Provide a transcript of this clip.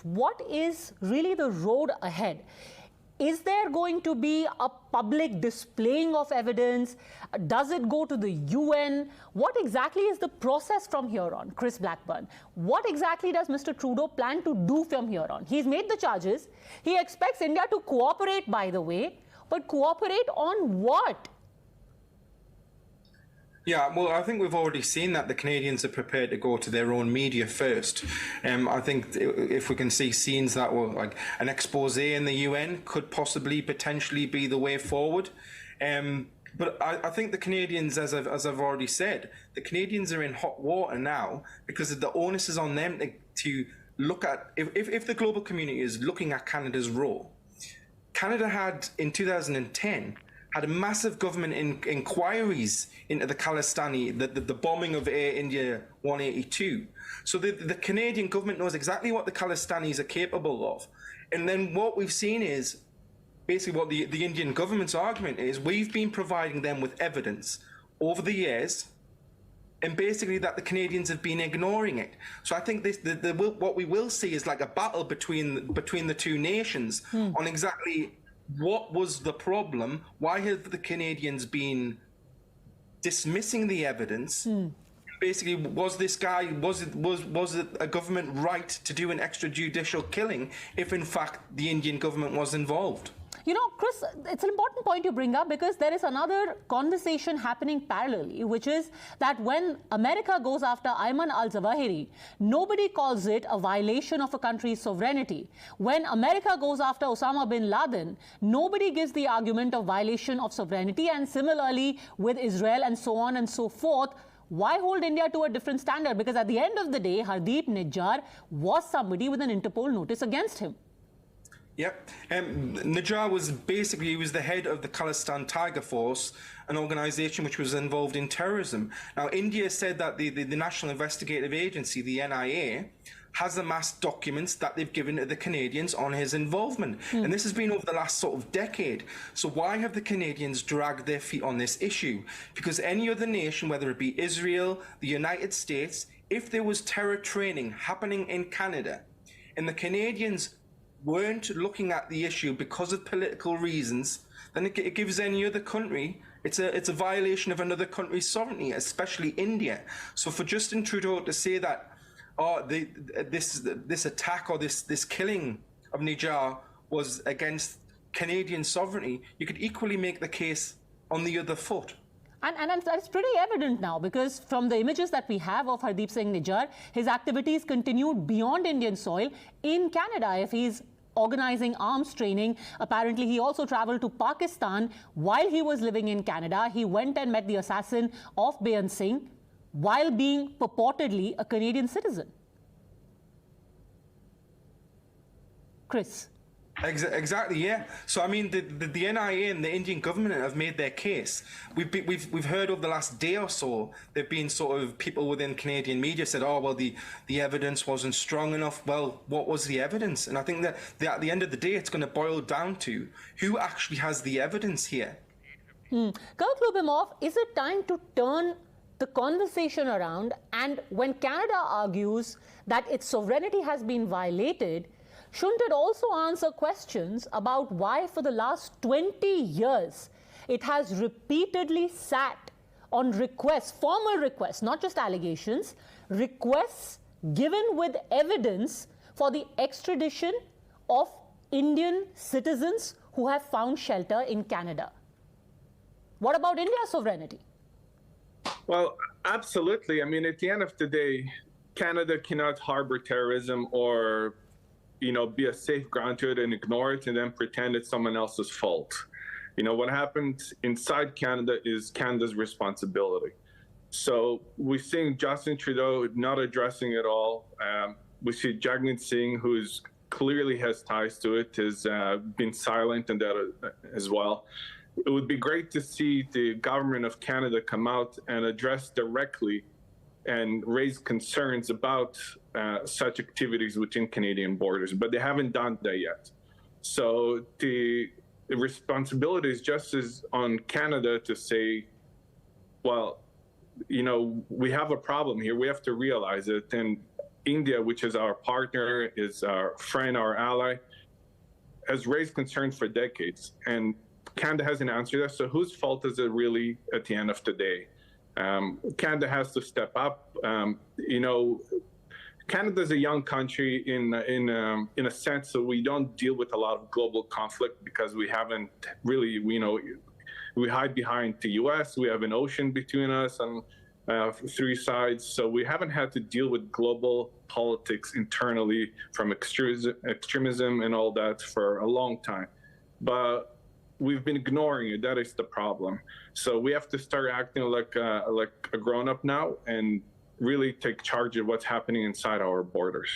What is really the road ahead? Is there going to be a public displaying of evidence? Does it go to the UN? What exactly is the process from here on, Chris Blackburn? What exactly does Mr. Trudeau plan to do from here on? He's made the charges. He expects India to cooperate, by the way, but cooperate on what? Yeah, well, I think we've already seen that the Canadians are prepared to go to their own media first. I think if we can see scenes that were like an expose in the UN could possibly potentially be the way forward. But I think the Canadians, as I've already said, the Canadians are in hot water now because the onus is on them to look at, if the global community is looking at Canada's role. Canada had, in 2010, had a massive government inquiries into the Khalistanis, the bombing of Air India 182. So the Canadian government knows exactly what the Khalistanis are capable of. And then what we've seen is, basically what the Indian government's argument is, we've been providing them with evidence over the years, and basically that the Canadians have been ignoring it. So I think what we will see is like a battle between the two nations on exactly what was the problem? Why have the Canadians been dismissing the evidence? Basically, was it a government right to do an extrajudicial killing if in fact the Indian government was involved? You know, Chris, it's an important point you bring up because there is another conversation happening parallelly, which is that when America goes after Ayman al-Zawahiri, nobody calls it a violation of a country's sovereignty. When America goes after Osama bin Laden, nobody gives the argument of violation of sovereignty, and similarly with Israel and so on and so forth. Why hold India to a different standard? Because at the end of the day, Hardeep Nijjar was somebody with an Interpol notice against him. Yep. Nijjar was basically, he was the head of the Khalistan Tiger Force, an organization which was involved in terrorism. Now, India said that the National Investigative Agency, the NIA, has amassed documents that they've given to the Canadians on his involvement. And this has been over the last sort of decade. So why have the Canadians dragged their feet on this issue? Because any other nation, whether it be Israel, the United States, if there was terror training happening in Canada and the Canadians weren't looking at the issue because of political reasons, then it gives any other country, it's a violation of another country's sovereignty, especially India. So for Justin Trudeau to say that, this attack or this killing of Nijjar was against Canadian sovereignty, you could equally make the case on the other foot. And that's pretty evident now, because from the images that we have of Hardeep Singh Nijjar, his activities continued beyond Indian soil in Canada. If he's organizing arms training, apparently he also traveled to Pakistan while he was living in Canada. He went and met the assassin of Beyant Singh while being purportedly a Canadian citizen. Chris. Exactly, yeah. So I mean, the NIA and the Indian government have made their case. We've heard over the last day or so, there've been sort of people within Canadian media said, oh well, the evidence wasn't strong enough. Well, what was the evidence? And I think that at the end of the day, it's going to boil down to who actually has the evidence here. Kurt Lubimov, is it time to turn the conversation around? And when Canada argues that its sovereignty has been violated, shouldn't it also answer questions about why for the last 20 years it has repeatedly sat on requests, formal requests, not just allegations, requests given with evidence for the extradition of Indian citizens who have found shelter in Canada? What about India's sovereignty? Well, absolutely. I mean, at the end of the day, Canada cannot harbor terrorism or be a safe ground to it and ignore it and then pretend it's someone else's fault. What happened inside Canada is Canada's responsibility. So we're seeing Justin Trudeau not addressing it all. We see Jagmeet Singh, who clearly has ties to it, has been silent on that as well. It would be great to see the government of Canada come out and address directly and raise concerns about such activities within Canadian borders, but they haven't done that yet. So the responsibility is just as on Canada to say, well, we have a problem here. We have to realize it. And India, which is our partner, is our friend, our ally, has raised concerns for decades, and Canada hasn't answered us. So whose fault is it really at the end of the day? Canada has to step up. Canada is a young country in a sense, so we don't deal with a lot of global conflict because we haven't really, we hide behind the U.S. We have an ocean between us and three sides, so we haven't had to deal with global politics internally from extremism and all that for a long time. But we've been ignoring it. That is the problem. So we have to start acting like a grown-up now and really take charge of what's happening inside our borders.